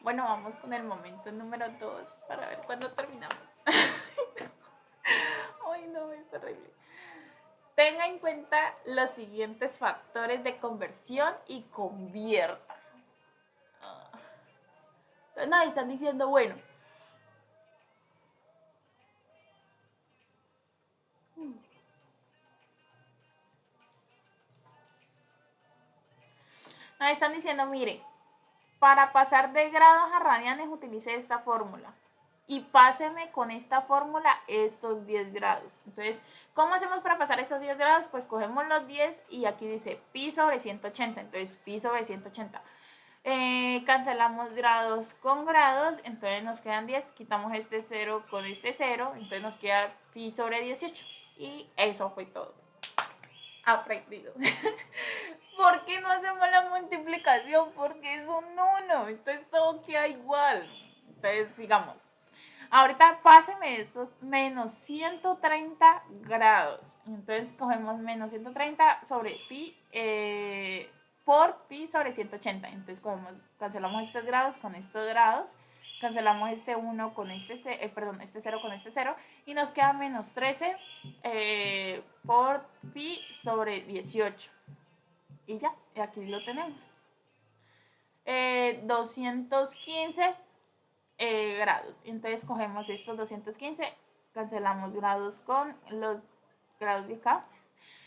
Bueno, vamos con el momento número 2 para ver cuándo terminamos. Ay, no, es terrible. Tenga en cuenta los siguientes factores de conversión y convierta. Entonces, nadie están diciendo, bueno, nadie están diciendo, mire, para pasar de grados a radianes utilice esta fórmula. Y páseme con esta fórmula estos 10 grados. Entonces, ¿cómo hacemos para pasar esos 10 grados? Pues cogemos los 10 y aquí dice pi sobre 180. Entonces, pi sobre 180. Cancelamos grados con grados, entonces nos quedan 10. Quitamos este 0 con este 0, entonces nos queda pi sobre 18. Y eso fue todo. Aprendido. ¿Por qué no hacemos la multiplicación? Porque es un 1. Entonces todo queda igual. Entonces sigamos. Ahorita páseme estos menos 130 grados. Entonces cogemos menos 130 sobre pi por pi sobre 180. Entonces cogemos, cancelamos estos grados con estos grados. Cancelamos este 1 con este 0 con este 0. Y nos queda menos 13 por pi sobre 18. Y ya, aquí lo tenemos. 215 grados. Entonces cogemos estos 215, cancelamos grados con los grados de acá.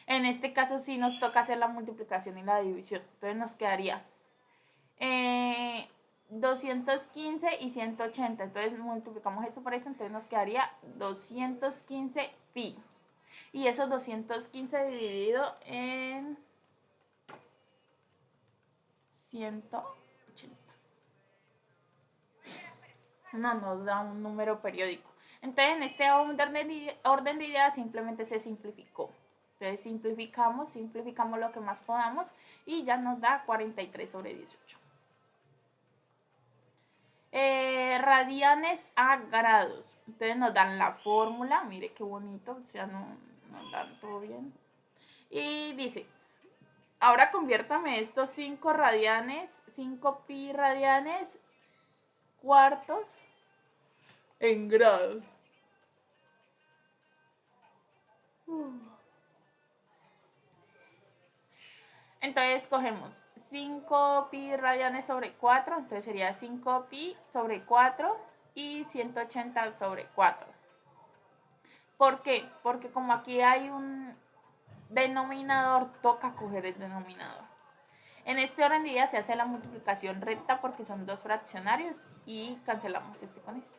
En este caso sí nos toca hacer la multiplicación y la división. Entonces nos quedaría 215 y 180. Entonces multiplicamos esto por esto, entonces nos quedaría 215 pi. Y esos 215 dividido en 180. No nos da un número periódico. Entonces, en este orden de ideas simplemente se simplificó. Entonces, simplificamos lo que más podamos y ya nos da 43 sobre 18. Radianes a grados. Entonces, nos dan la fórmula. Mire qué bonito, o sea, nos dan todo bien. Y dice, ahora conviértame estos 5 radianes, 5 pi radianes cuartos en grados. Entonces cogemos 5 pi radianes sobre 4, entonces sería 5 pi sobre 4 y 180 sobre 4. ¿Por qué? Porque como aquí hay un denominador, toca coger el denominador. En este orden de ideas se hace la multiplicación recta porque son dos fraccionarios y cancelamos este con este.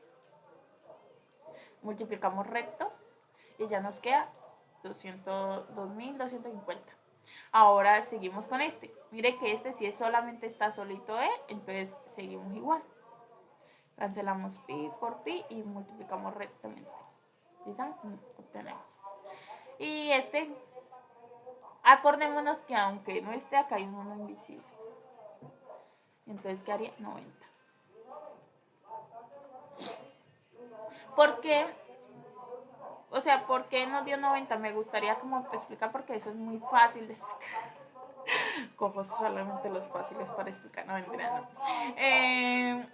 Multiplicamos recto y ya nos queda 2250. Ahora seguimos con este. Mire que este si es solamente está solito entonces seguimos igual. Cancelamos pi por pi y multiplicamos rectamente. ¿Sí saben? Obtenemos. Y este, acordémonos que aunque no esté acá hay un 1 invisible. Entonces quedaría 90. ¿Por qué? O sea, ¿por qué nos dio 90? Me gustaría como explicar porque eso es muy fácil de explicar. Como solamente los fáciles para explicar, no mentira, no.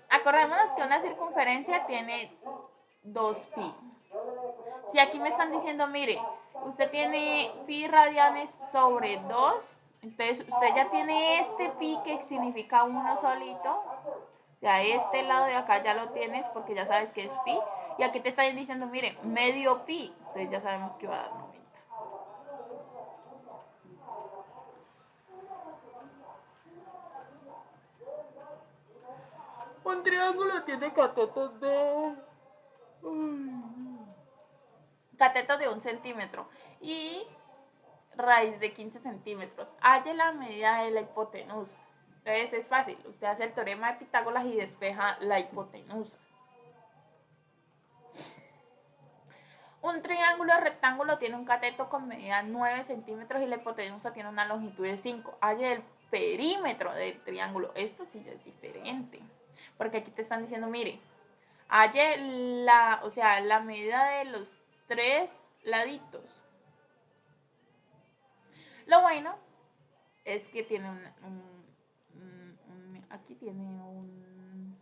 Acordémonos que una circunferencia tiene 2 pi. Si aquí me están diciendo, mire, usted tiene pi radianes sobre 2, entonces usted ya tiene este pi que significa uno solito. O sea, este lado de acá ya lo tienes porque ya sabes que es pi. Y aquí te están diciendo, mire, medio pi. Entonces ya sabemos que va a dar 90. Un triángulo tiene catetos de... catetos de 1 centímetro y raíz de 15 centímetros. Halle la medida de la hipotenusa. Entonces es fácil. Usted hace el teorema de Pitágoras y despeja la hipotenusa. Un triángulo rectángulo tiene un cateto con medida 9 centímetros y la hipotenusa tiene una longitud de 5. Halle el perímetro del triángulo. Esto sí es diferente. Porque aquí te están diciendo, mire, halle la medida de los 3 laditos. Lo bueno es que tiene aquí tiene un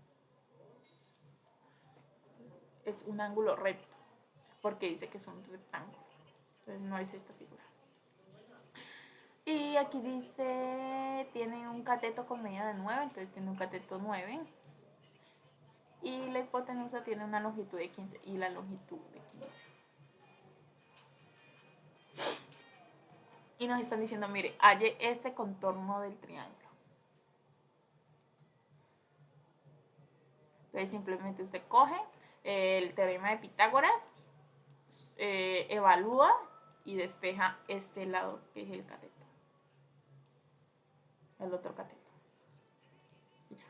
es un ángulo recto, porque dice que es un rectángulo. Entonces no es esta figura. Y aquí dice, tiene un cateto con medida de 9, entonces tiene un cateto 9. Y la hipotenusa tiene una longitud de 15 y la longitud de 15. Y nos están diciendo, mire, halle este contorno del triángulo. Entonces simplemente usted coge el teorema de Pitágoras, evalúa y despeja este lado que es el cateto. El otro cateto. Y ya.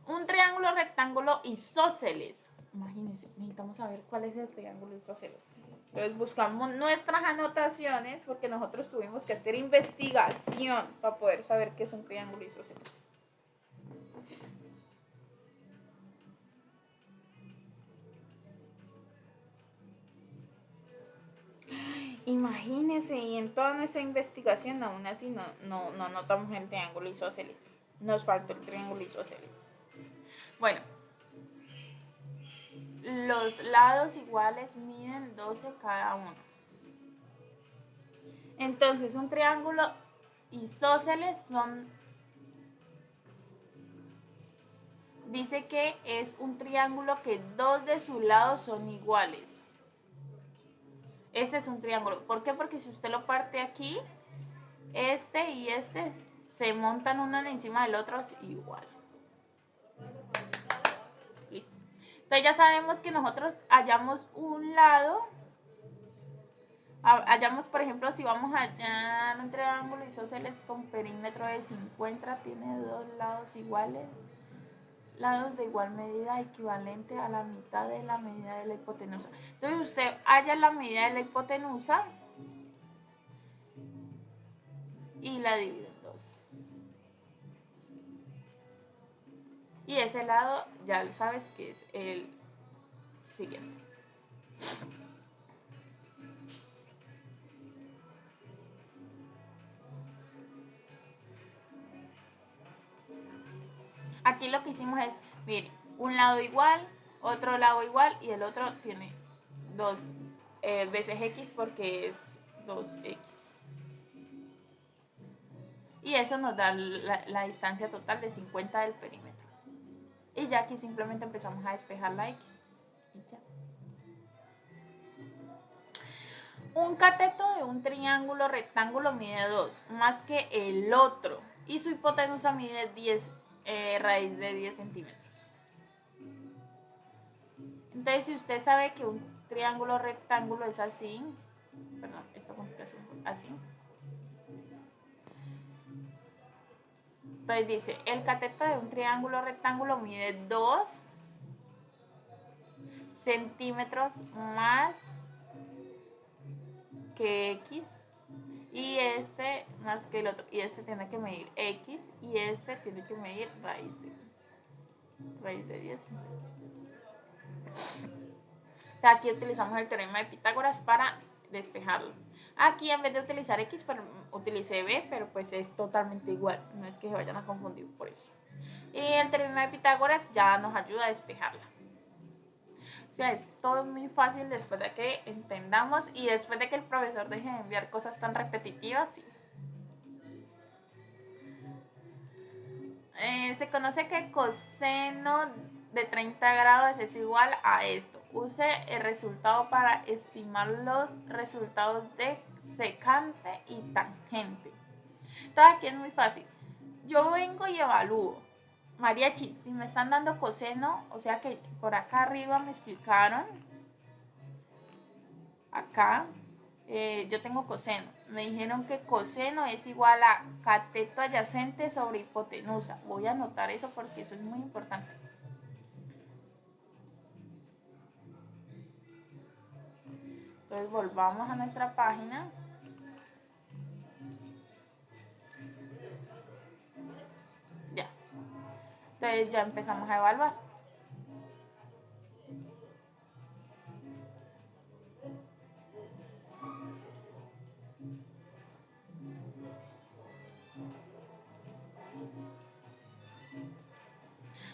Un triángulo rectángulo isósceles. Imagínense, necesitamos saber cuál es el triángulo isósceles. Entonces buscamos nuestras anotaciones porque nosotros tuvimos que hacer investigación para poder saber qué es un triángulo isósceles. Imagínense, y en toda nuestra investigación aún así no notamos el triángulo isósceles. Nos faltó el triángulo isósceles. Bueno, los lados iguales miden 12 cada uno. Entonces, un triángulo isósceles dice que es un triángulo que dos de sus lados son iguales. Este es un triángulo. ¿Por qué? Porque si usted lo parte aquí, este y este se montan uno encima del otro igual. Listo. Entonces ya sabemos que nosotros hallamos un lado. Hallamos, por ejemplo, si vamos a hallar un triángulo isósceles con perímetro de 50, tiene dos lados iguales. Lados de igual medida equivalente a la mitad de la medida de la hipotenusa. Entonces usted halla la medida de la hipotenusa y la divide en 2. Y ese lado ya sabes que es el siguiente. Aquí lo que hicimos es, miren, un lado igual, otro lado igual y el otro tiene 2 veces x porque es 2x. Y eso nos da la distancia total de 50 del perímetro. Y ya aquí simplemente empezamos a despejar la x. Y ya. Un cateto de un triángulo rectángulo mide 2 más que el otro y su hipotenusa mide 10 raíz de 10 centímetros. Entonces, si usted sabe que un triángulo rectángulo es así, perdón, esta complicación así. Entonces dice, el cateto de un triángulo rectángulo mide 2 centímetros más que x y este más que el otro, y este tiene que medir x y este tiene que medir raíz de 10 centímetros. Aquí utilizamos el teorema de Pitágoras para despejarlo. Aquí en vez de utilizar x, pues, utilicé b, pero pues es totalmente igual, no es que se vayan a confundir por eso. Y el teorema de Pitágoras ya nos ayuda a despejarla. O sea, es todo muy fácil después de que entendamos y después de que el profesor deje de enviar cosas tan repetitivas. Sí. Se conoce que coseno de 30 grados es igual a esto. Use el resultado para estimar los resultados de secante y tangente. Entonces aquí es muy fácil. Yo vengo y evalúo. Mariachi, si me están dando coseno, o sea que por acá arriba me explicaron, acá yo tengo coseno. Me dijeron que coseno es igual a cateto adyacente sobre hipotenusa. Voy a anotar eso porque eso es muy importante. Entonces volvamos a nuestra página. Ya. Entonces ya empezamos a evaluar.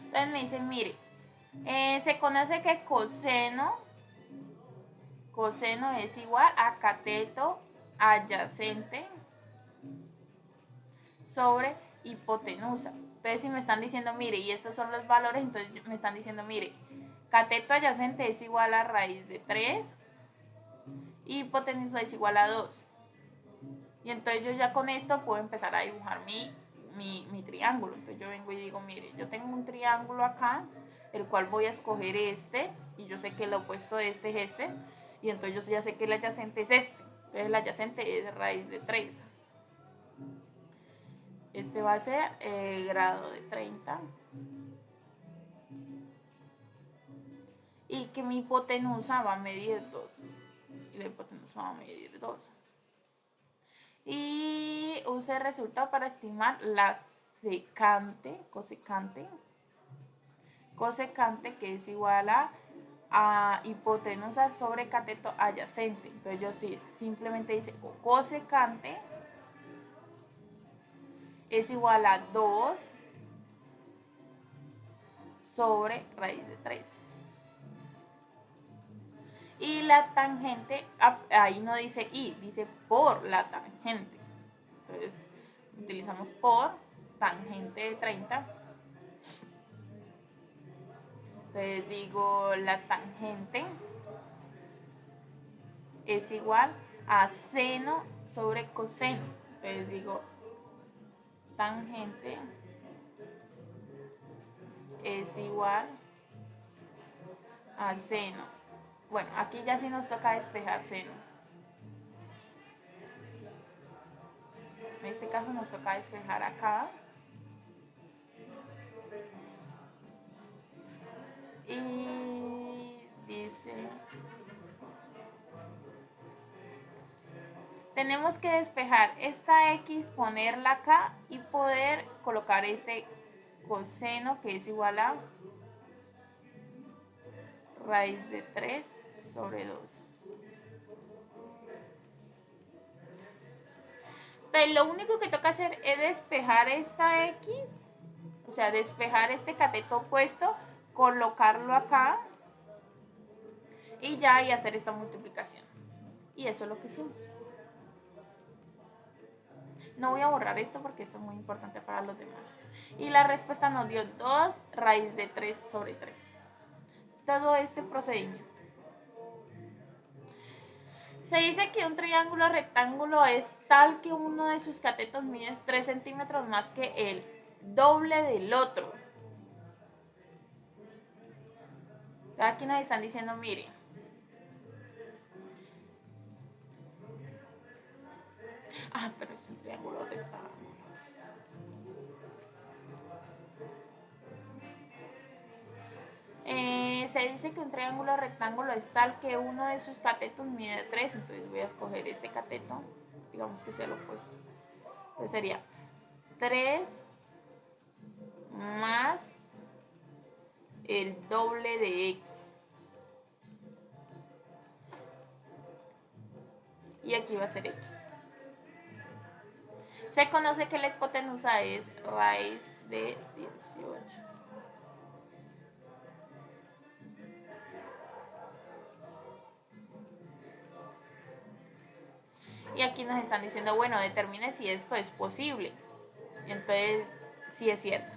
Entonces me dicen, mire, Se conoce que coseno es igual a cateto adyacente sobre hipotenusa. Entonces, si me están diciendo, mire, y estos son los valores, entonces me están diciendo, mire, cateto adyacente es igual a raíz de 3 y hipotenusa es igual a 2. Y entonces yo ya con esto puedo empezar a dibujar mi triángulo. Entonces yo vengo y digo, mire, yo tengo un triángulo acá, el cual voy a escoger este, y yo sé que el opuesto de este es este, y entonces yo ya sé que el adyacente es este. Entonces el adyacente es raíz de 3. Este va a ser grado de 30. Y que mi hipotenusa va a medir 2. Y la hipotenusa va a medir 2. Y use el resultado para estimar la cosecante, que es igual a hipotenusa sobre cateto adyacente. Entonces yo sí, simplemente dice cosecante es igual a 2 sobre raíz de 3. Y la tangente, ahí no dice y, dice por la tangente. Entonces utilizamos por tangente de 30. Entonces digo la tangente es igual a seno sobre coseno. Entonces digo tangente es igual a seno. Bueno, aquí ya sí nos toca despejar seno. En este caso nos toca despejar acá. Y dice, tenemos que despejar esta X, ponerla acá y poder colocar este coseno que es igual a raíz de 3 sobre 2. Pero lo único que toca hacer es despejar esta X, o sea, despejar este cateto opuesto, colocarlo acá y ya y hacer esta multiplicación. Y eso es lo que hicimos. No voy a borrar esto porque esto es muy importante para los demás. Y la respuesta nos dio 2 raíz de 3 sobre 3. Todo este procedimiento. Se dice que un triángulo rectángulo es tal que uno de sus catetos mide 3 centímetros más que el doble del otro. Aquí nos están diciendo, miren, pero es un triángulo rectángulo. Se dice que un triángulo rectángulo es tal que uno de sus catetos mide 3, entonces voy a escoger este cateto, digamos que sea lo opuesto. Entonces sería 3 más el doble de X. Y aquí va a ser X. Se conoce que la hipotenusa es raíz de 18. Y aquí nos están diciendo, bueno, determine si esto es posible. Entonces, sí es cierto.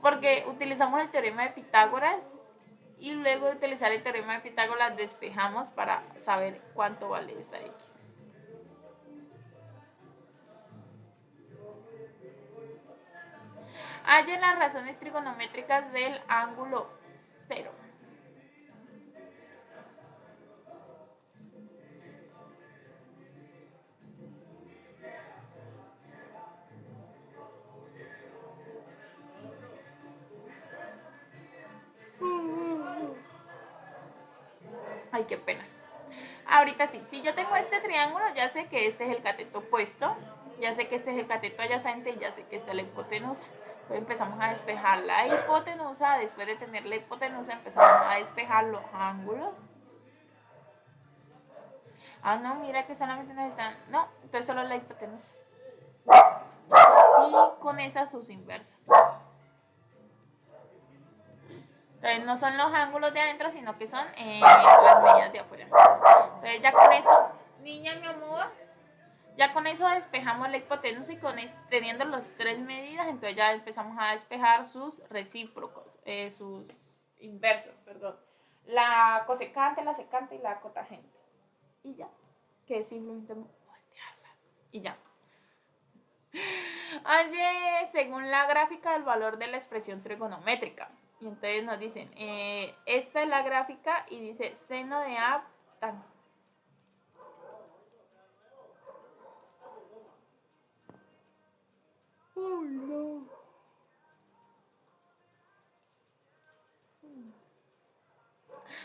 Porque utilizamos el teorema de Pitágoras y luego de utilizar el teorema de Pitágoras despejamos para saber cuánto vale esta X. Hallen las razones trigonométricas del ángulo 0. Ay, qué pena. Ahorita sí, si yo tengo este triángulo, ya sé que este es el cateto opuesto, ya sé que este es el cateto adyacente y ya sé que esta es la hipotenusa. Entonces empezamos a despejar la hipotenusa. Después de tener la hipotenusa empezamos a despejar los ángulos. No, mira que solamente nos están... No, entonces solo la hipotenusa. Y con esas sus inversas. Entonces no son los ángulos de adentro, sino que son las medidas de afuera. Entonces ya con eso, niña mi amor, ya con eso despejamos la hipotenusa y teniendo las tres medidas, entonces ya empezamos a despejar sus recíprocos, sus inversas, perdón. La cosecante, la secante y la cotangente. Y ya, que simplemente voltearlas. Y ya. Halle según la gráfica del valor de la expresión trigonométrica. Y entonces nos dicen, esta es la gráfica y dice seno de A tan. Uy, no.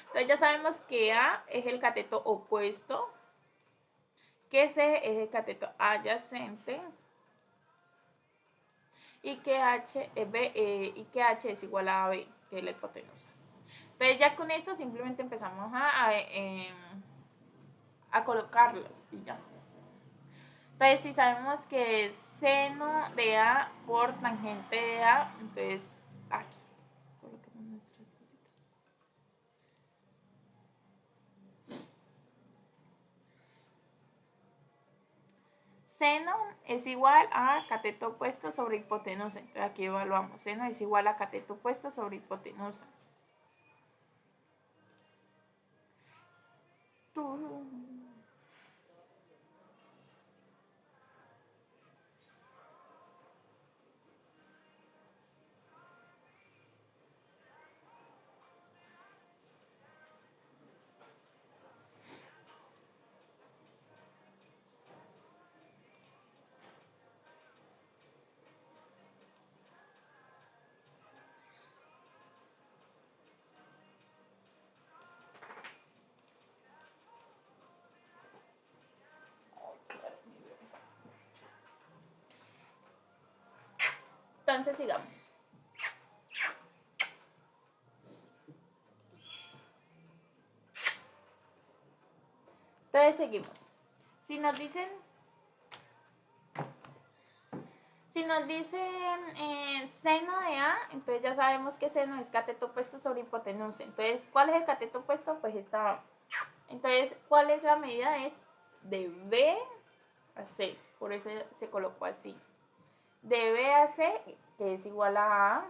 Entonces ya sabemos que A es el cateto opuesto, que C es el cateto adyacente y que H es B, y que H es igual a B, que es la hipotenusa. Entonces ya con esto simplemente empezamos a colocarlos y ya. Entonces si sabemos que es seno de A por tangente de A, entonces aquí coloquemos nuestras cositas. Seno es igual a cateto opuesto sobre hipotenusa. Entonces aquí evaluamos. Seno es igual a cateto opuesto sobre hipotenusa. Entonces sigamos. Entonces seguimos. Si nos dicen seno de A, entonces ya sabemos que seno es cateto opuesto sobre hipotenusa. Entonces, ¿cuál es el cateto opuesto? Pues está. Entonces, ¿cuál es la medida? Es de B a C. Por eso se colocó así. De B a C, que es igual a A,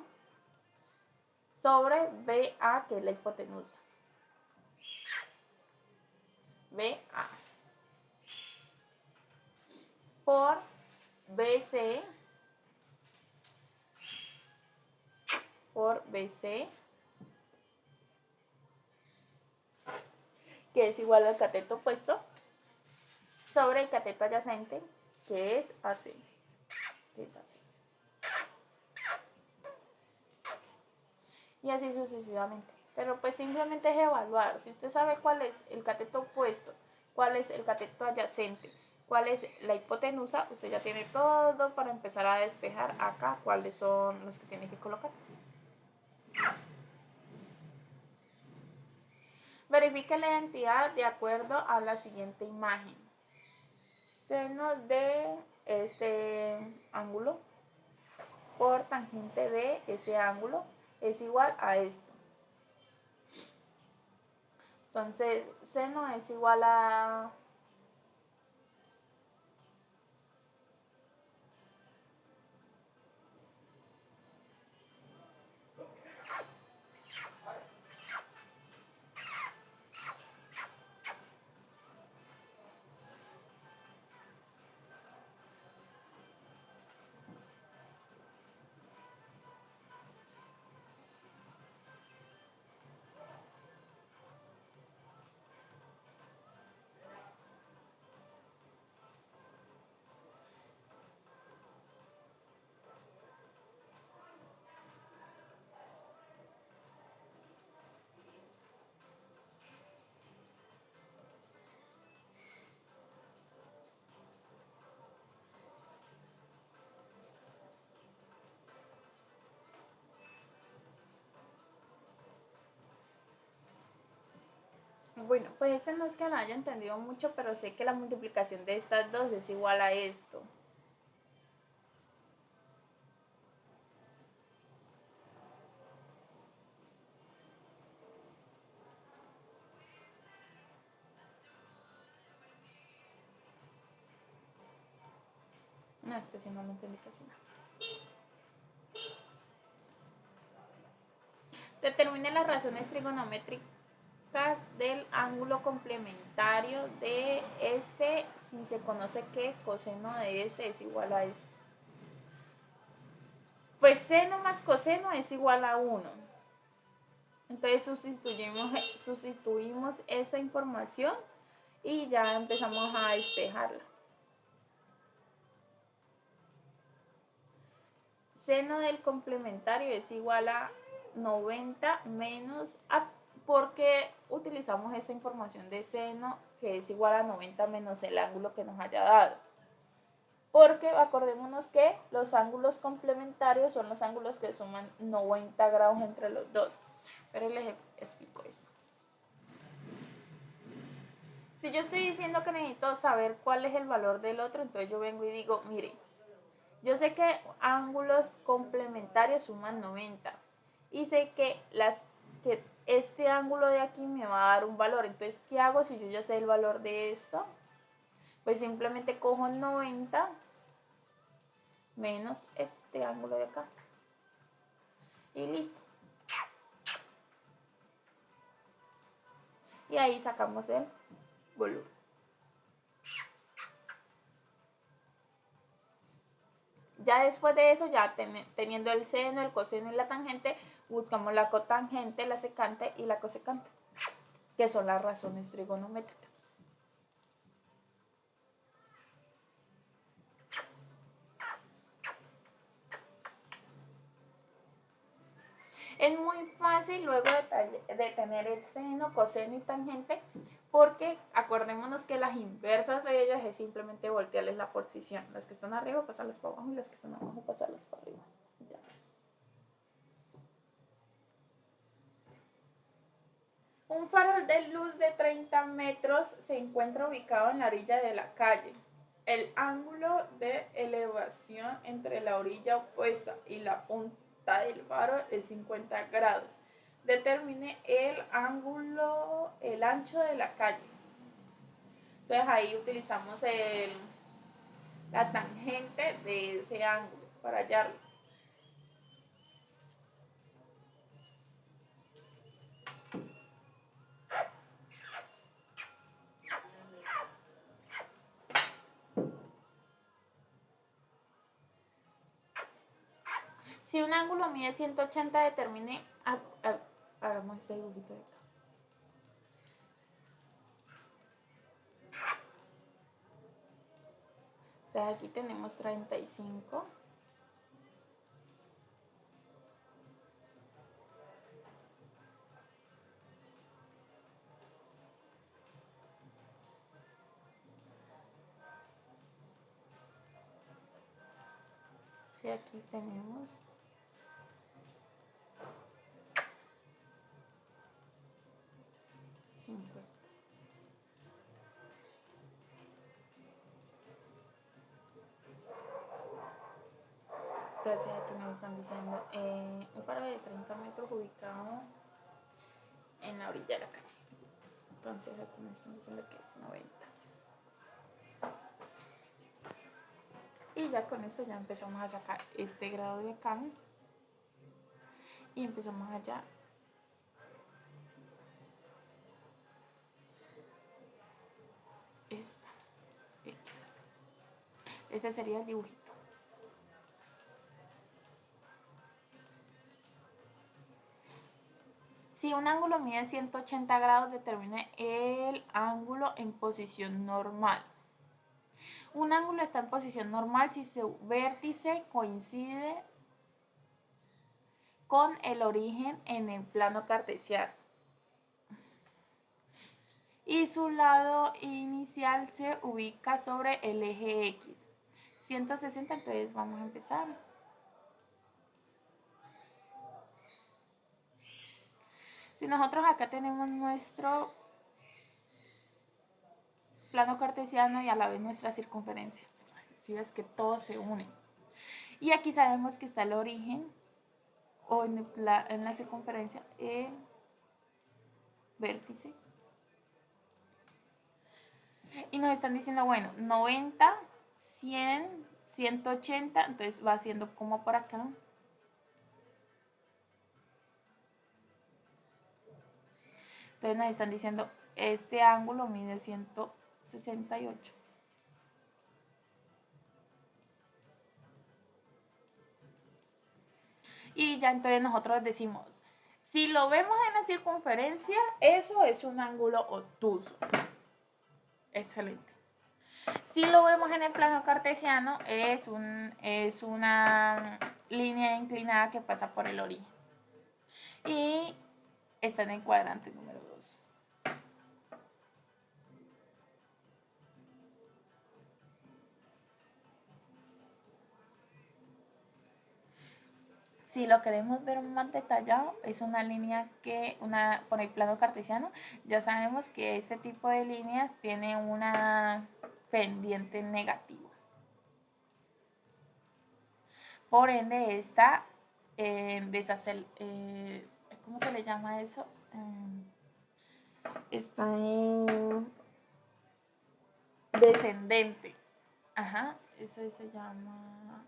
sobre BA, que es la hipotenusa. BA. Por BC, por BC, que es igual al cateto opuesto, sobre el cateto adyacente, que es AC, que es así. Y así sucesivamente. Pero pues simplemente es evaluar. Si usted sabe cuál es el cateto opuesto, cuál es el cateto adyacente, cuál es la hipotenusa, usted ya tiene todo para empezar a despejar acá cuáles son los que tiene que colocar. Verifique la identidad de acuerdo a la siguiente imagen. Seno de este ángulo por tangente de ese ángulo es igual a esto. Entonces, seno es igual a bueno, pues este no es que lo haya entendido mucho, pero sé que la multiplicación de estas dos es igual a esto. No, este sí no lo entendí casi nada. Determine las razones trigonométricas del ángulo complementario de este si se conoce que coseno de este es igual a este. Pues seno más coseno es igual a 1. Entonces sustituimos esa información y ya empezamos a despejarla. Seno del complementario es igual a 90 menos a, porque utilizamos esa información de seno que es igual a 90 menos el ángulo que nos haya dado. Porque acordémonos que los ángulos complementarios son los ángulos que suman 90 grados entre los dos. Pero les explico esto. Si yo estoy diciendo que necesito saber cuál es el valor del otro, entonces yo vengo y digo, mire, yo sé que ángulos complementarios suman 90 y sé que este ángulo de aquí me va a dar un valor. Entonces, ¿qué hago si yo ya sé el valor de esto? Pues simplemente cojo 90 menos este ángulo de acá. Y listo. Y ahí sacamos el volumen. Ya después de eso, ya teniendo el seno, el coseno y la tangente, buscamos la cotangente, la secante y la cosecante, que son las razones trigonométricas. Es muy fácil luego de tener el seno, coseno y tangente, porque acordémonos que las inversas de ellas es simplemente voltearles la posición. Las que están arriba, pasarlas para abajo, y las que están abajo, pasarlas para arriba. Ya. Un farol de luz de 30 metros se encuentra ubicado en la orilla de la calle. El ángulo de elevación entre la orilla opuesta y la punta del faro es 50 grados. Determine el ángulo, el ancho de la calle. Entonces ahí utilizamos la tangente de ese ángulo para hallarlo. Si un ángulo mide 180, determine... Hagamos este dibujito de acá. Entonces aquí tenemos 35. Y aquí tenemos 50. Entonces aquí nos están diciendo un faro de 30 metros ubicado en la orilla de la calle. Entonces aquí nos están diciendo que es 90. Y ya con esto ya empezamos a sacar este grado de acá. Y empezamos allá. Esta X. Este sería el dibujito. Si un ángulo mide 180 grados, determine el ángulo en posición normal. Un ángulo está en posición normal si su vértice coincide con el origen en el plano cartesiano y su lado inicial se ubica sobre el eje X. 160, entonces vamos a empezar. Si nosotros acá tenemos nuestro plano cartesiano y a la vez nuestra circunferencia, si ves que todo se une. Y aquí sabemos que está el origen o en la circunferencia el vértice. Y nos están diciendo, bueno, 90, 100, 180, entonces va haciendo como por acá. Entonces nos están diciendo, este ángulo mide 168. Y ya entonces nosotros decimos, si lo vemos en la circunferencia, eso es un ángulo obtuso. Excelente. Si lo vemos en el plano cartesiano, es una línea inclinada que pasa por el origen. Y está en el cuadrante número 2. Si lo queremos ver más detallado, es una línea que, por el plano cartesiano, ya sabemos que este tipo de líneas tiene una pendiente negativa. Por ende, está ¿cómo se le llama eso? Está en descendente. Ajá, eso se llama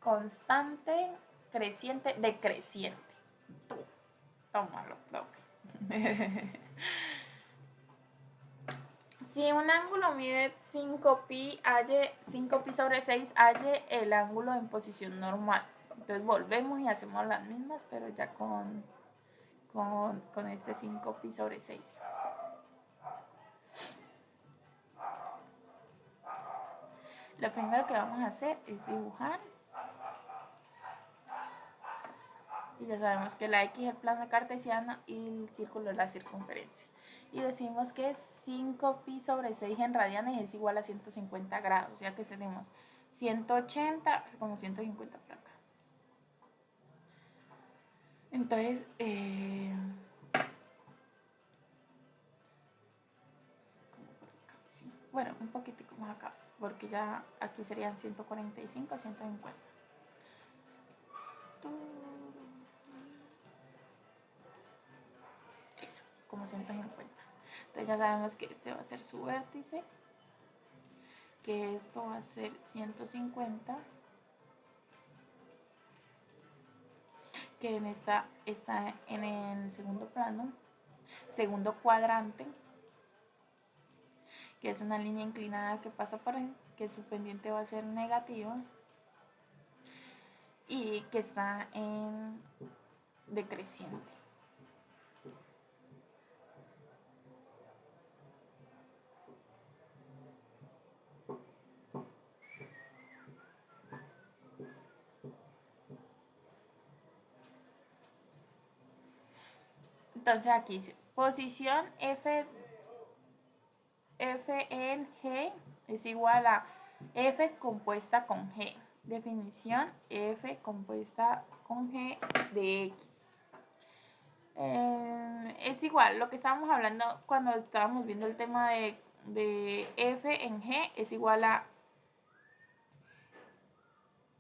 constante, creciente, decreciente. Tómalo, profe. Si un ángulo mide 5pi sobre 6, halle el ángulo en posición normal. Entonces volvemos y hacemos las mismas, pero ya con este 5pi sobre 6. Lo primero que vamos a hacer es dibujar. Y ya sabemos que la X es el plano cartesiano y el círculo es la circunferencia. Y decimos que 5pi sobre 6 en radianes es igual a 150 grados, ya que tenemos 180 como 150 por acá. Entonces, bueno, un poquitico más acá, porque ya aquí serían 145, 150. Eso, como 150. Entonces ya sabemos que este va a ser su vértice, que esto va a ser 150, que está en el segundo plano, segundo cuadrante, que es una línea inclinada que pasa por ahí, que su pendiente va a ser negativa y que está en decreciente. Entonces aquí dice, posición F en G es igual a F compuesta con G. Definición, F compuesta con G de X. Es igual, lo que estábamos hablando cuando estábamos viendo el tema de F en G es igual a...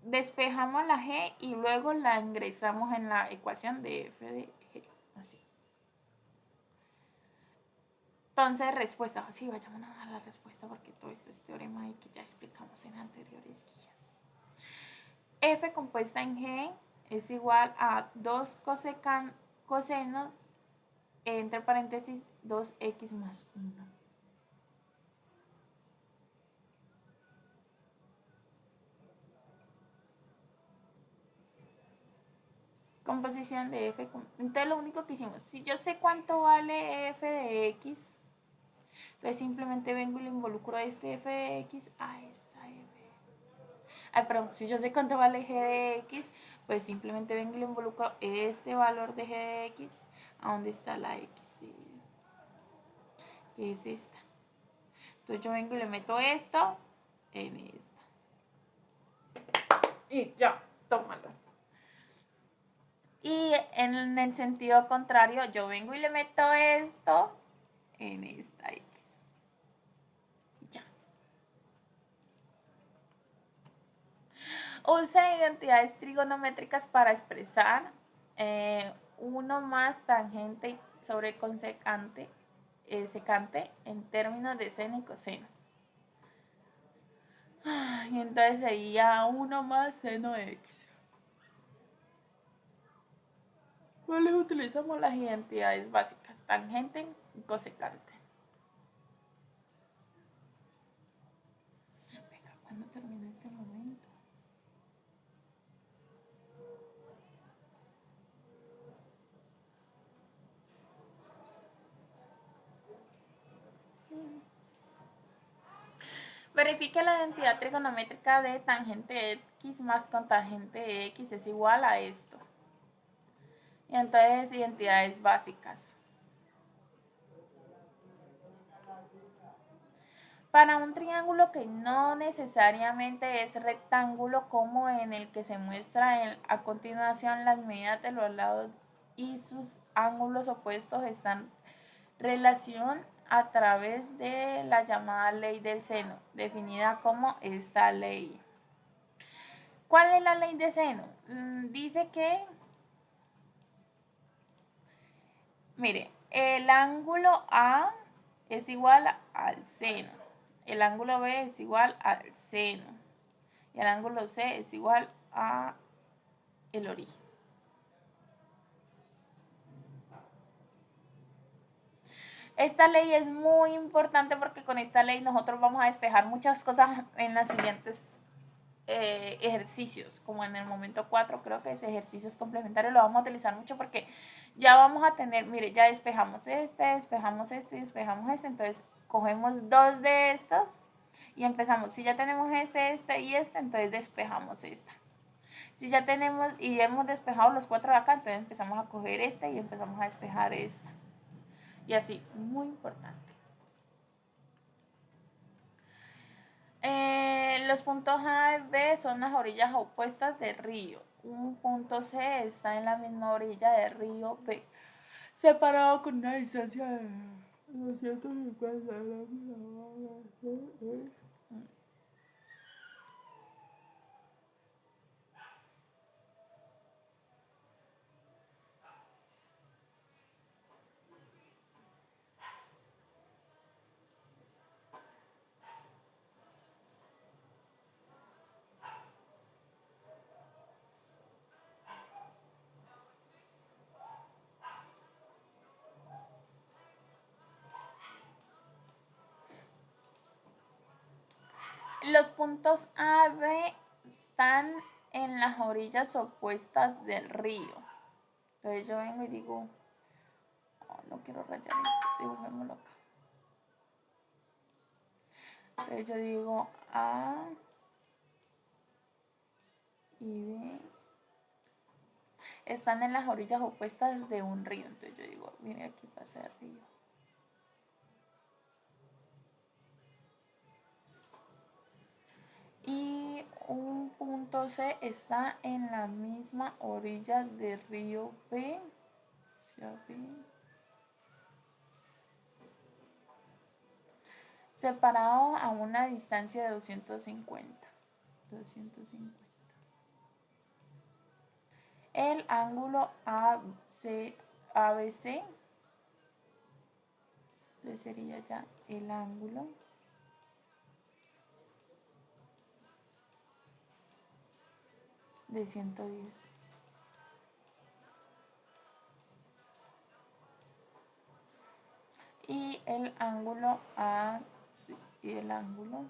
Despejamos la G y luego la ingresamos en la ecuación de F de G. Así. Entonces, respuesta. Sí, vayamos a la respuesta porque todo esto es teorema y que ya explicamos en anteriores guías. F compuesta en G es igual a 2 coseno entre paréntesis 2x más 1. Composición de F. Entonces lo único que hicimos, si yo sé cuánto vale F de X, entonces simplemente vengo y le involucro este F de X a esta F. Ay, perdón, si yo sé cuánto vale G de X, pues simplemente vengo y le involucro este valor de G de X a donde está la X de, que es esta. Entonces yo vengo y le meto esto en esta. Y ya, tómalo. Y en el sentido contrario, yo vengo y le meto esto en esta X. Ya. Usa identidades trigonométricas para expresar 1 más tangente sobre consecante, secante en términos de seno y coseno. Y entonces sería 1 más seno de x. ¿Cuáles utilizamos las identidades básicas? Tangente y cosecante. Venga, ¿cuándo termina este momento? Verifique la identidad trigonométrica de tangente x más cotangente x es igual a esto. Y entonces, identidades básicas. Para un triángulo que no necesariamente es rectángulo, como en el que se muestra a continuación, las medidas de los lados y sus ángulos opuestos están en relación a través de la llamada ley del seno, definida como esta ley. ¿Cuál es la ley de seno? Dice que, mire, el ángulo A es igual al seno, el ángulo B es igual al seno y el ángulo C es igual a el origen. Esta ley es muy importante porque con esta ley nosotros vamos a despejar muchas cosas en las siguientes ejercicios, como en el momento 4, creo que ese ejercicios complementarios lo vamos a utilizar mucho porque ya vamos a tener, mire, ya despejamos este, entonces cogemos 2 de estos y empezamos. Si ya tenemos este y este, entonces despejamos esta. Si ya tenemos y hemos despejado los 4 de acá, entonces empezamos a coger este y empezamos a despejar esta. Y así, muy importante. Los puntos A y B son las orillas opuestas del río. Un punto C está en la misma orilla del río B, separado con una distancia de 250 gramos. Los puntos A y B están en las orillas opuestas del río. Entonces yo vengo y digo, oh, no quiero rayar esto, dibujémoslo acá. Entonces yo digo A y B están en las orillas opuestas de un río. Entonces yo digo, mire, aquí pasa el río. Y un punto C está en la misma orilla del río B. Separado a una distancia de 250. El ángulo ABC, entonces sería ya el ángulo de 110. Y el ángulo A y el ángulo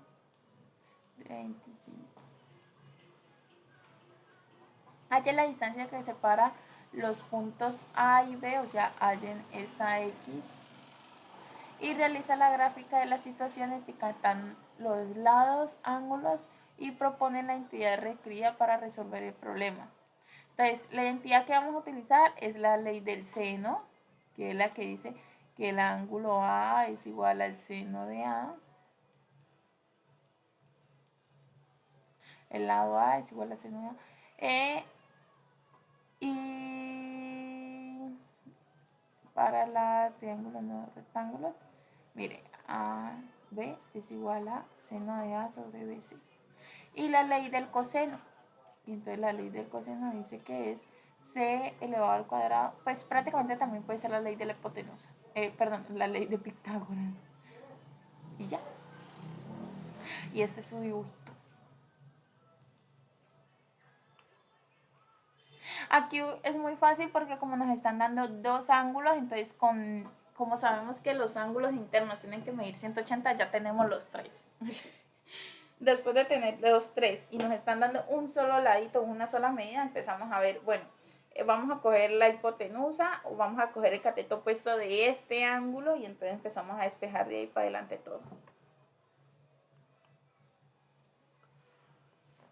de 25. Hallen la distancia que separa los puntos A y B, o sea, hallen esta X. Y realiza la gráfica de la situación etiquetando los lados, ángulos y propone la entidad requerida para resolver el problema. Entonces, la identidad que vamos a utilizar es la ley del seno, que es la que dice que el ángulo A es igual al seno de A. El lado A es igual al seno de A. Y para la triángulo no rectángulos, mire, AB es igual a seno de A sobre BC. Y la ley del coseno. Y entonces la ley del coseno dice que es C elevado al cuadrado. Pues prácticamente también puede ser la ley de la hipotenusa. Perdón, la ley de Pitágoras. Y ya. Y este es su dibujito. Aquí es muy fácil porque como nos están dando dos ángulos, entonces como sabemos que los ángulos internos tienen que medir 180, ya tenemos los tres. Después de tener los tres y nos están dando un solo ladito, una sola medida, empezamos a ver, bueno, vamos a coger la hipotenusa o vamos a coger el cateto opuesto de este ángulo y entonces empezamos a despejar de ahí para adelante todo.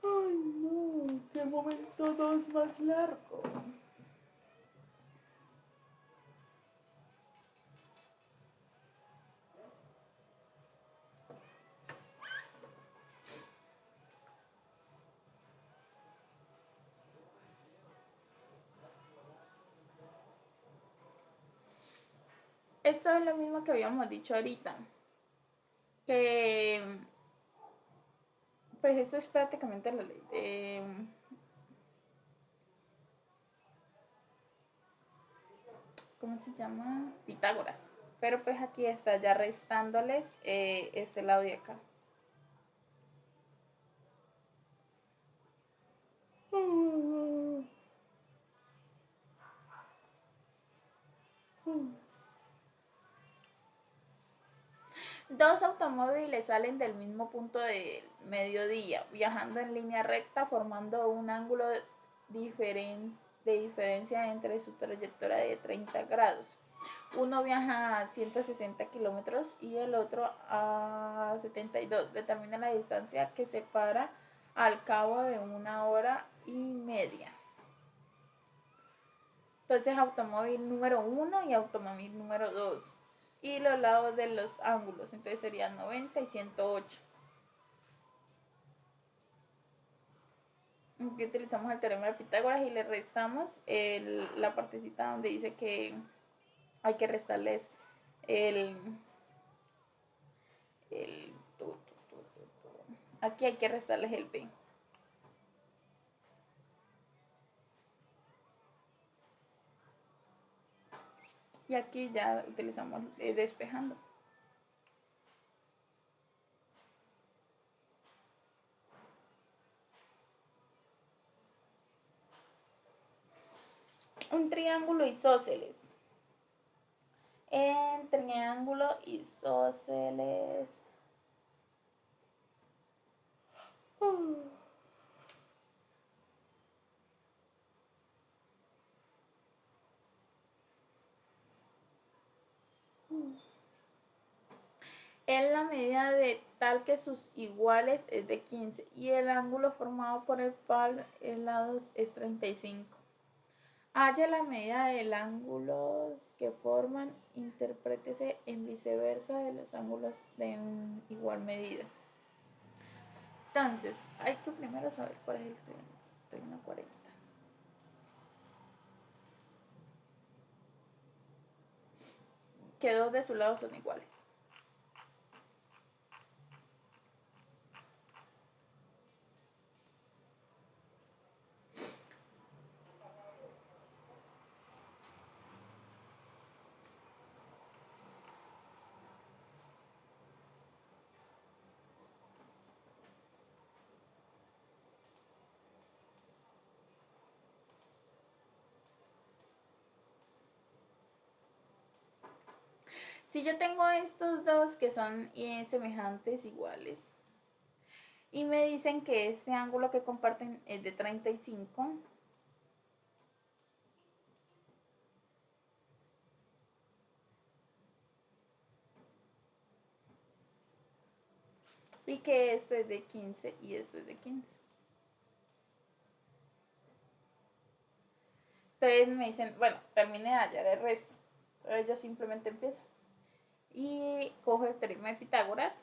Ay, no, qué momento dos más largo. Esto es lo mismo que habíamos dicho ahorita, que pues esto es prácticamente la ley de ¿cómo se llama? Pitágoras. Pero pues aquí está ya restándoles este lado de acá. Dos automóviles salen del mismo punto del mediodía, viajando en línea recta, formando un ángulo de diferencia entre su trayectoria de 30 grados. Uno viaja a 160 kilómetros y el otro a 72. Determina la distancia que separa al cabo de 1 hora y media. Entonces, automóvil número 1 y automóvil número 2. Y los lados de los ángulos, entonces serían 90 y 108. Aquí utilizamos el teorema de Pitágoras y le restamos la partecita donde dice que hay que restarles el aquí hay que restarles el B. Y aquí ya utilizamos despejando. Un triángulo isósceles. En triángulo isósceles. Es la medida de tal que sus iguales es de 15 y el ángulo formado por el par de lados es 35. Haya la medida del ángulo que forman, interprétese en viceversa de los ángulos de igual medida. Entonces, hay que primero saber cuál es el triángulo 40. Que dos de su lado son iguales. Si yo tengo estos dos que son semejantes, iguales, y me dicen que este ángulo que comparten es de 35, y que esto es de 15 y esto es de 15. Entonces me dicen, bueno, termine de hallar el resto. Entonces yo simplemente empiezo. Y cojo el teorema de Pitágoras.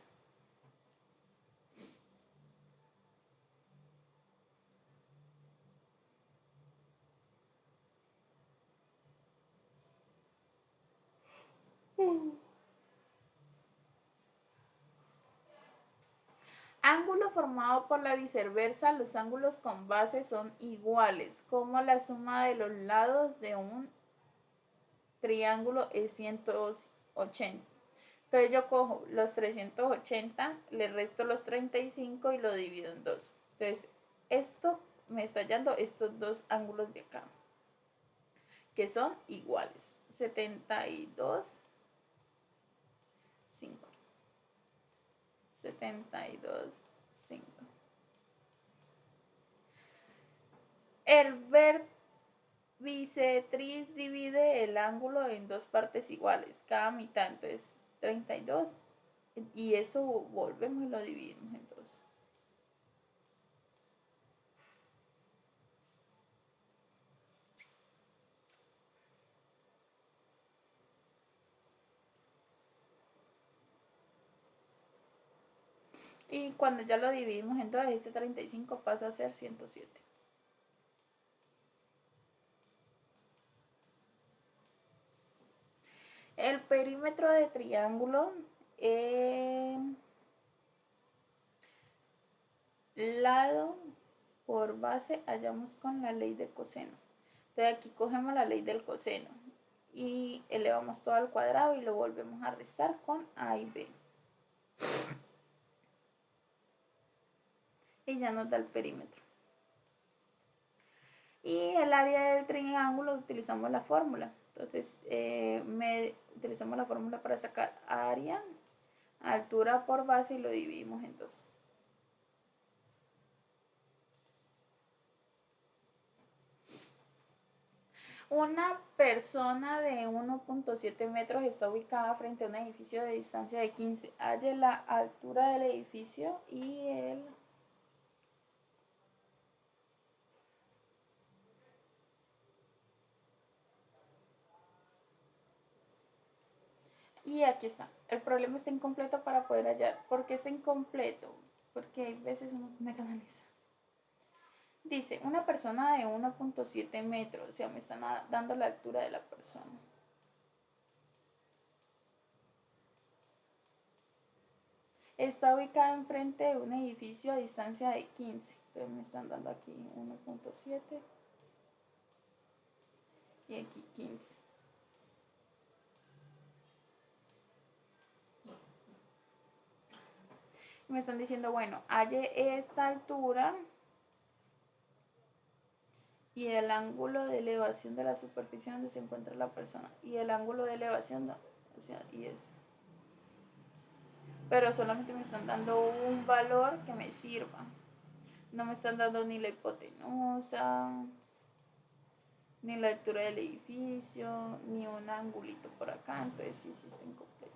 Ángulo formado por la viceversa, los ángulos con base son iguales, como la suma de los lados de un triángulo es 180. Entonces yo cojo los 380, le resto los 35 y lo divido en 2. Entonces esto me está hallando estos dos ángulos de acá. que son iguales. 72, 5. 72, 5. El bisectriz divide el ángulo en dos partes iguales, cada mitad, entonces 32. Y esto volvemos y lo dividimos en dos. Y cuando ya lo dividimos en dos, este 35 pasa a ser 107. El perímetro de triángulo, lado por base, hallamos con la ley de coseno. Entonces aquí cogemos la ley del coseno y elevamos todo al cuadrado y lo volvemos a restar con A y B. Y ya nos da el perímetro. Y el área del triángulo utilizamos la fórmula. Entonces, utilizamos la fórmula para sacar área, altura por base y lo dividimos en dos. Una persona de 1.7 metros está ubicada frente a un edificio de distancia de 15. Halle la altura del edificio y el... Y aquí está. El problema está incompleto para poder hallar. ¿Por qué está incompleto? Porque hay veces uno tiene que analizar. Dice, una persona de 1.7 metros, o sea, me están dando la altura de la persona. Está ubicada enfrente de un edificio a distancia de 15. Entonces me están dando aquí 1.7 y aquí 15. Y me están diciendo, bueno, halle esta altura y el ángulo de elevación de la superficie donde se encuentra la persona y el ángulo de elevación, o sea, y esto. Pero solamente me están dando un valor que me sirva. No me están dando ni la hipotenusa, ni la altura del edificio, ni un angulito por acá, entonces sí está incompleto.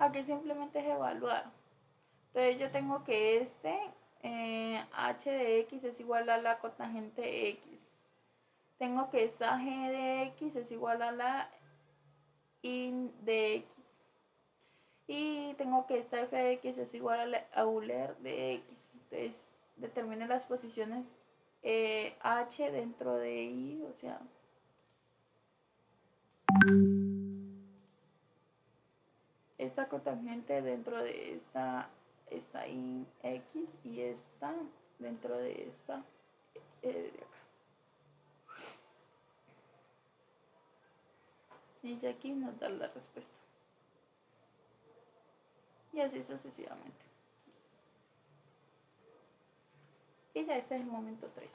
Aquí simplemente es evaluar. Entonces yo tengo que h de x es igual a la cotangente x. Tengo que esta g de x es igual a la in de x. Y tengo que esta f de x es igual a la Euler de x. Entonces determine las posiciones h dentro de y, o sea... esta cotangente dentro de esta in x y esta dentro de esta de acá. Y ya aquí nos da la respuesta. Y así sucesivamente. Y ya este es el momento 3.